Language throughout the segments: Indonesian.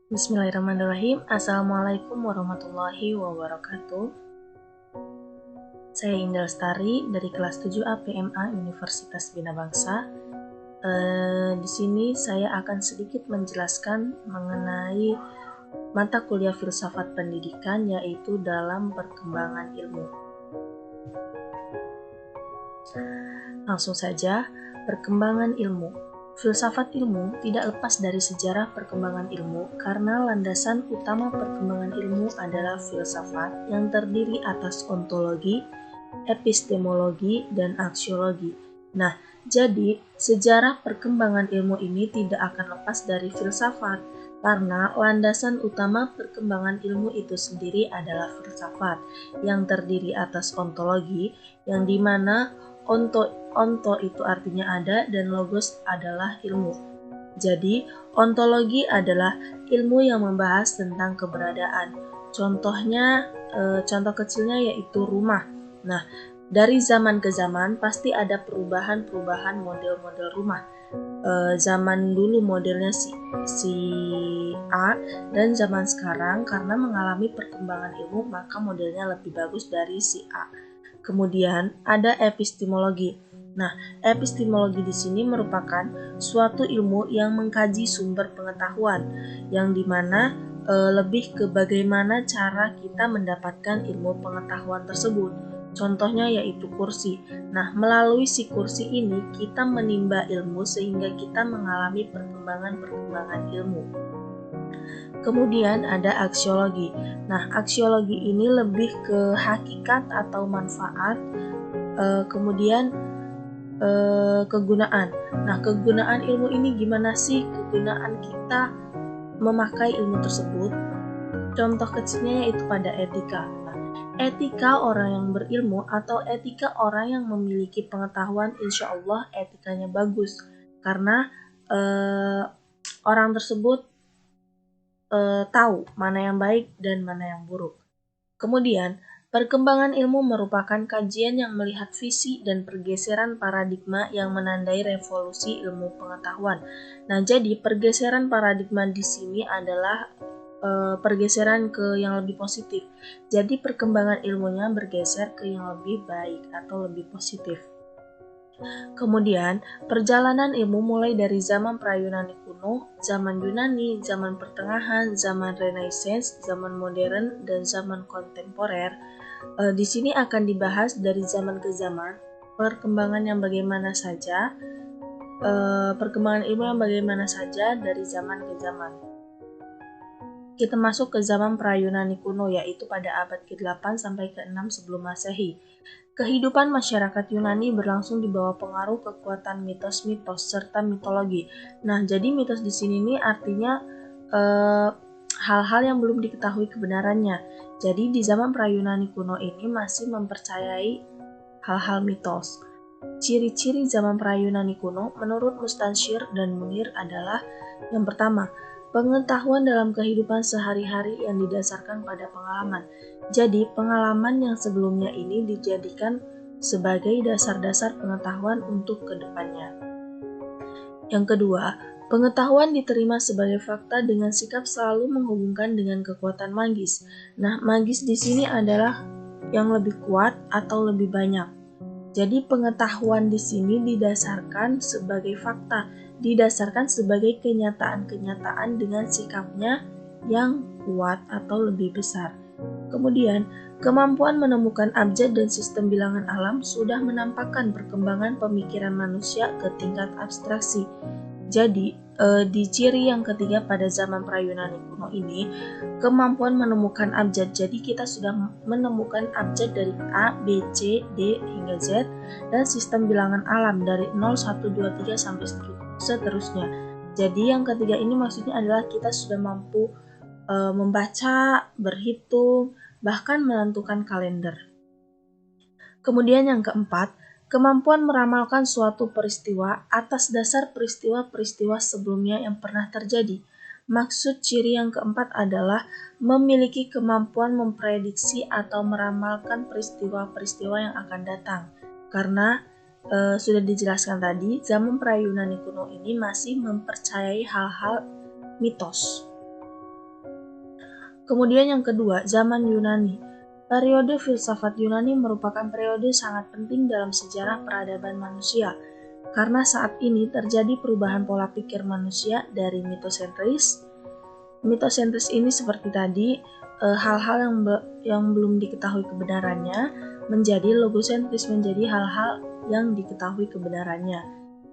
Bismillahirrahmanirrahim. Assalamualaikum warahmatullahi wabarakatuh. Saya Indah Lestari dari kelas 7A PMA Universitas Bina Bangsa. Di sini saya akan sedikit menjelaskan mengenai mata kuliah filsafat pendidikan, yaitu dalam perkembangan ilmu. Langsung saja, perkembangan ilmu. Filsafat ilmu tidak lepas dari sejarah perkembangan ilmu karena landasan utama perkembangan ilmu adalah filsafat yang terdiri atas ontologi, epistemologi, dan aksiologi. Nah, jadi sejarah perkembangan ilmu ini tidak akan lepas dari filsafat karena landasan utama perkembangan ilmu itu sendiri adalah filsafat yang terdiri atas ontologi, yang dimana onto itu artinya ada dan logos adalah ilmu. Jadi, ontologi adalah ilmu yang membahas tentang keberadaan. Contoh kecilnya yaitu rumah. Nah, dari zaman ke zaman pasti ada perubahan model-model rumah. Zaman dulu modelnya si A, dan zaman sekarang karena mengalami perkembangan ilmu maka modelnya lebih bagus dari si A. Kemudian ada epistemologi. Nah, epistemologi di sini merupakan suatu ilmu yang mengkaji sumber pengetahuan, yang dimana lebih ke bagaimana cara kita mendapatkan ilmu pengetahuan tersebut. Contohnya yaitu kursi. Nah, melalui si kursi ini kita menimba ilmu sehingga kita mengalami perkembangan ilmu. Kemudian ada aksiologi. Nah, aksiologi ini lebih ke hakikat atau manfaat, kemudian kegunaan. Nah, kegunaan ilmu ini gimana sih kegunaan kita memakai ilmu tersebut? Contoh kecilnya yaitu pada etika. Nah, etika orang yang berilmu atau etika orang yang memiliki pengetahuan, insya Allah etikanya bagus karena orang tersebut tahu mana yang baik dan mana yang buruk. Kemudian, perkembangan ilmu merupakan kajian yang melihat visi dan pergeseran paradigma yang menandai revolusi ilmu pengetahuan. Nah, jadi pergeseran paradigma di sini adalah pergeseran ke yang lebih positif. Jadi perkembangan ilmunya bergeser ke yang lebih baik atau lebih positif. Kemudian, perjalanan ilmu mulai dari zaman pra-Yunani kuno, zaman Yunani, zaman pertengahan, zaman Renaissance, zaman modern, dan zaman kontemporer. Di sini akan dibahas dari zaman ke zaman, perkembangan ilmu yang bagaimana saja dari zaman ke zaman. Kita masuk ke zaman pra-Yunani kuno, yaitu pada abad ke-8 sampai ke-6 sebelum Masehi. Kehidupan masyarakat Yunani berlangsung di bawah pengaruh kekuatan mitos-mitos serta mitologi. Nah, jadi mitos di sini nih artinya hal-hal yang belum diketahui kebenarannya. Jadi di zaman pra-Yunani kuno ini masih mempercayai hal-hal mitos. Ciri-ciri zaman pra-Yunani kuno menurut Mustansyir dan Munir adalah yang pertama, pengetahuan dalam kehidupan sehari-hari yang didasarkan pada pengalaman. Jadi, pengalaman yang sebelumnya ini dijadikan sebagai dasar-dasar pengetahuan untuk kedepannya. Yang kedua, pengetahuan diterima sebagai fakta dengan sikap selalu menghubungkan dengan kekuatan magis. Nah, magis di sini adalah yang lebih kuat atau lebih banyak. Jadi, pengetahuan di sini didasarkan sebagai fakta, didasarkan sebagai kenyataan-kenyataan dengan sikapnya yang kuat atau lebih besar. Kemudian, kemampuan menemukan abjad dan sistem bilangan alam sudah menampakkan perkembangan pemikiran manusia ke tingkat abstraksi. Jadi, di ciri yang ketiga pada zaman pra-Yunani kuno ini, kemampuan menemukan abjad. Jadi, kita sudah menemukan abjad dari A, B, C, D, hingga Z, dan sistem bilangan alam dari 0, 1, 2, 3, sampai seterusnya. Jadi, yang ketiga ini maksudnya adalah kita sudah mampu membaca, berhitung, bahkan menentukan kalender. Kemudian yang keempat, kemampuan meramalkan suatu peristiwa atas dasar peristiwa-peristiwa sebelumnya yang pernah terjadi. Maksud ciri yang keempat adalah memiliki kemampuan memprediksi atau meramalkan peristiwa-peristiwa yang akan datang. Karena sudah dijelaskan tadi, zaman pra-Yunani kuno ini masih mempercayai hal-hal mitos. Kemudian yang kedua, zaman Yunani. Periode filsafat Yunani merupakan periode sangat penting dalam sejarah peradaban manusia, karena saat ini terjadi perubahan pola pikir manusia dari mitosentris. Mitosentris ini seperti tadi, hal-hal yang belum diketahui kebenarannya, menjadi logosentris, menjadi hal-hal yang diketahui kebenarannya.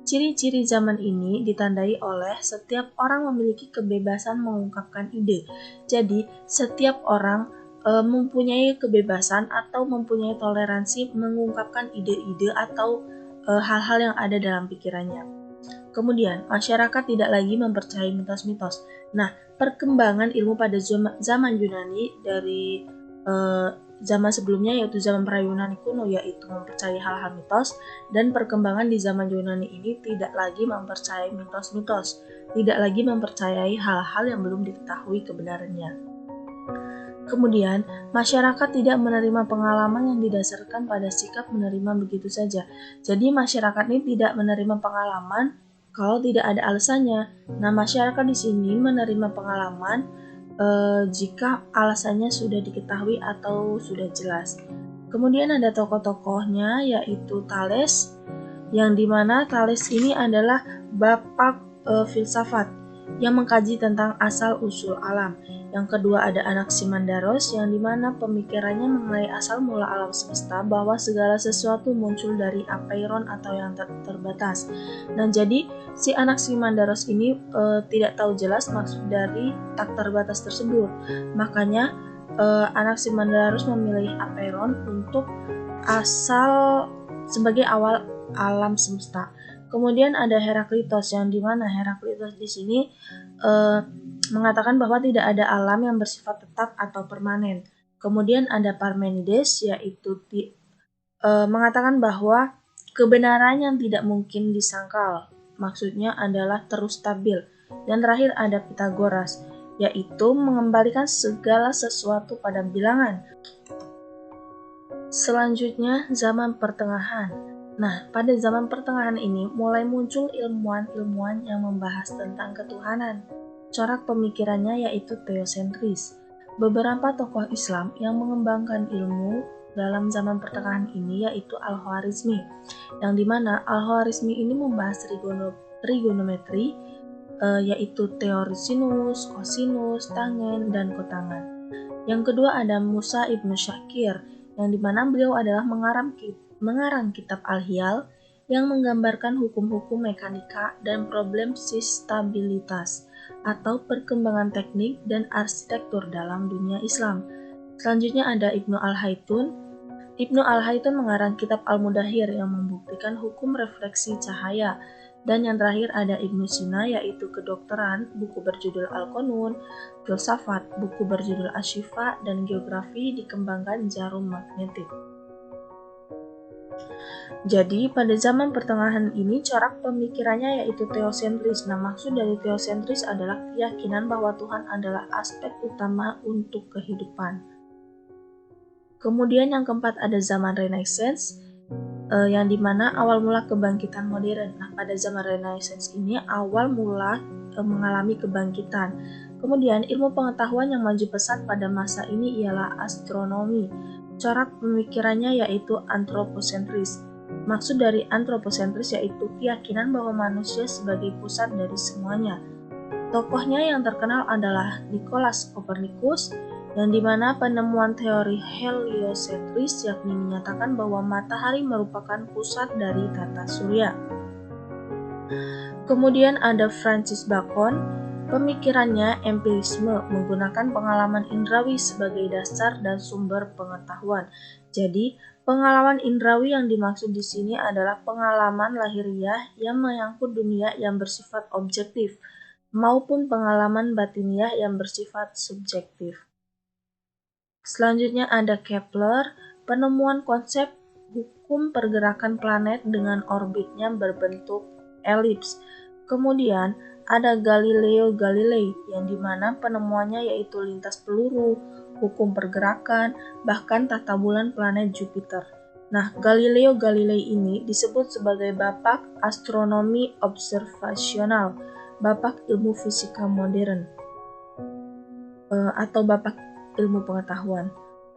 Ciri-ciri zaman ini ditandai oleh setiap orang memiliki kebebasan mengungkapkan ide. Jadi, setiap orang mempunyai kebebasan atau mempunyai toleransi mengungkapkan ide-ide atau hal-hal yang ada dalam pikirannya. Kemudian, masyarakat tidak lagi mempercayai mitos-mitos. Nah, perkembangan ilmu pada zaman Yunani dari zaman sebelumnya, yaitu zaman pra-Yunani kuno, yaitu mempercayai hal-hal mitos, dan perkembangan di zaman Yunani ini tidak lagi mempercayai mitos-mitos, tidak lagi mempercayai hal-hal yang belum diketahui kebenarannya. Kemudian, masyarakat tidak menerima pengalaman yang didasarkan pada sikap menerima begitu saja. Jadi, masyarakat ini tidak menerima pengalaman kalau tidak ada alasannya. Nah, masyarakat di sini menerima pengalaman jika alasannya sudah diketahui atau sudah jelas. Kemudian ada tokoh-tokohnya, yaitu Thales, yang dimana Thales ini adalah bapak filsafat yang mengkaji tentang asal-usul alam. Yang kedua ada Anaximandaros, yang dimana pemikirannya mengenai asal mula alam semesta, bahwa segala sesuatu muncul dari apeiron atau yang terbatas. Dan jadi si Anaximandaros ini tidak tahu jelas maksud dari tak terbatas tersebut. Makanya Anaximandaros memilih apeiron untuk asal sebagai awal alam semesta. Kemudian ada Heraklitos, yang dimana Heraklitos di sini mengatakan bahwa tidak ada alam yang bersifat tetap atau permanen. Kemudian ada Parmenides, yaitu mengatakan bahwa kebenaran yang tidak mungkin disangkal, maksudnya adalah terus stabil. Dan terakhir ada Pythagoras, yaitu mengembalikan segala sesuatu pada bilangan. Selanjutnya, zaman pertengahan. Nah, pada zaman pertengahan ini mulai muncul ilmuwan-ilmuwan yang membahas tentang ketuhanan. Corak pemikirannya yaitu teosentris. Beberapa tokoh Islam yang mengembangkan ilmu dalam zaman pertengahan ini yaitu Al-Khwarizmi, yang dimana Al-Khwarizmi ini membahas trigonometri, yaitu teori sinus, kosinus, tangen, dan kotangan. Yang kedua ada Musa ibnu Syakir, yang dimana beliau adalah mengarang kitab Al-Hiyal yang menggambarkan hukum-hukum mekanika dan problem sistabilitas atau perkembangan teknik dan arsitektur dalam dunia Islam. Selanjutnya ada Ibnu Al-Haythun. Ibnu Al-Haythun mengarang kitab Al-Mudahir yang membuktikan hukum refleksi cahaya. Dan yang terakhir ada Ibnu Sina, yaitu kedokteran, buku berjudul Al-Qanun, filsafat, buku berjudul Asy-Syifa, dan geografi dikembangkan jarum magnetik. Jadi, pada zaman pertengahan ini corak pemikirannya yaitu teosentris. Nah, maksud dari teosentris adalah keyakinan bahwa Tuhan adalah aspek utama untuk kehidupan. Kemudian yang keempat ada zaman Renaissance, yang dimana awal mula kebangkitan modern. Nah, pada zaman Renaissance ini awal mula mengalami kebangkitan. Kemudian ilmu pengetahuan yang maju pesat pada masa ini ialah astronomi. Corak pemikirannya yaitu antroposentris. Maksud dari antroposentris yaitu keyakinan bahwa manusia sebagai pusat dari semuanya. Tokohnya yang terkenal adalah Nicolaus Copernicus, yang dimana penemuan teori heliocentris yakni menyatakan bahwa matahari merupakan pusat dari tata surya. Kemudian ada Francis Bacon, pemikirannya empirisme, menggunakan pengalaman indrawi sebagai dasar dan sumber pengetahuan. Jadi, pengalaman indrawi yang dimaksud di sini adalah pengalaman lahiriah yang menyangkut dunia yang bersifat objektif, maupun pengalaman batiniah yang bersifat subjektif. Selanjutnya ada Kepler, penemuan konsep hukum pergerakan planet dengan orbitnya berbentuk elips. Kemudian ada Galileo Galilei, yang dimana penemuannya yaitu lintas peluru, hukum pergerakan, bahkan tata bulan planet Jupiter. Nah, Galileo Galilei ini disebut sebagai bapak astronomi observasional, bapak ilmu fisika modern. atau bapak ilmu pengetahuan.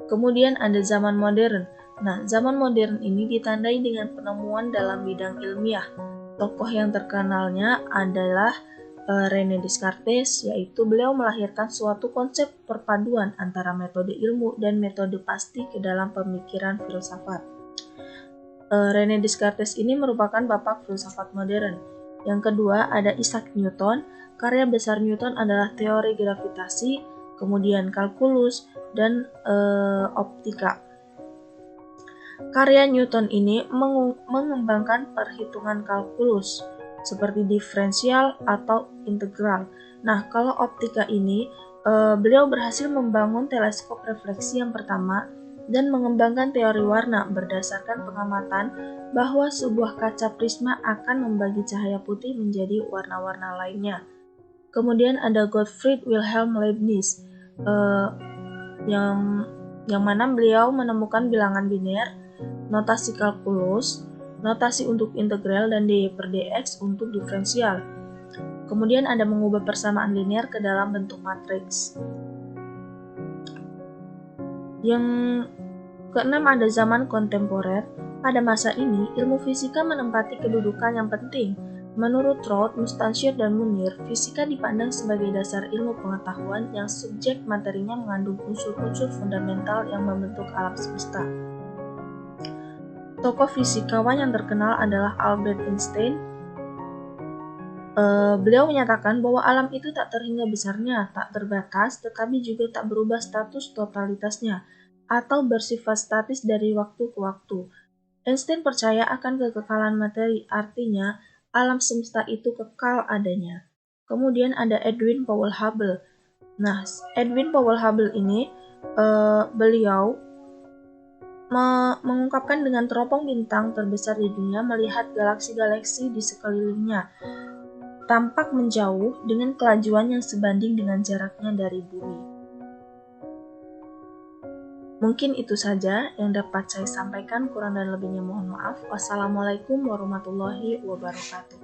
Kemudian ada zaman modern. Nah, zaman modern ini ditandai dengan penemuan dalam bidang ilmiah. Tokoh yang terkenalnya adalah René Descartes, yaitu beliau melahirkan suatu konsep perpaduan antara metode ilmu dan metode pasti ke dalam pemikiran filsafat. René Descartes ini merupakan bapak filsafat modern. Yang kedua ada Isaac Newton. Karya besar Newton adalah teori gravitasi, kemudian kalkulus, dan optika. Karya Newton ini mengembangkan perhitungan kalkulus seperti diferensial atau integral. Nah, kalau optika ini, beliau berhasil membangun teleskop refleksi yang pertama dan mengembangkan teori warna berdasarkan pengamatan bahwa sebuah kaca prisma akan membagi cahaya putih menjadi warna-warna lainnya. Kemudian ada Gottfried Wilhelm Leibniz, yang mana beliau menemukan bilangan biner, notasi kalkulus, notasi untuk integral, dan dy/dx untuk diferensial. Kemudian ada mengubah persamaan linear ke dalam bentuk matriks. Yang keenam ada zaman kontemporer. Pada masa ini, ilmu fisika menempati kedudukan yang penting. Menurut Roth, Mustansyir, dan Munir, fisika dipandang sebagai dasar ilmu pengetahuan yang subjek materinya mengandung unsur-unsur fundamental yang membentuk alam semesta. Tokoh fisikawan yang terkenal adalah Albert Einstein. Beliau menyatakan bahwa alam itu tak terhingga besarnya, tak terbatas, tetapi juga tak berubah status totalitasnya, atau bersifat statis dari waktu ke waktu. Einstein percaya akan kekekalan materi, artinya alam semesta itu kekal adanya. Kemudian ada Edwin Powell Hubble. Nah, Edwin Powell Hubble ini, beliau mengungkapkan dengan teropong bintang terbesar di dunia melihat galaksi-galaksi di sekelilingnya tampak menjauh dengan kelajuan yang sebanding dengan jaraknya dari bumi. Mungkin itu saja yang dapat saya sampaikan, kurang dan lebihnya mohon maaf. Wassalamualaikum warahmatullahi wabarakatuh.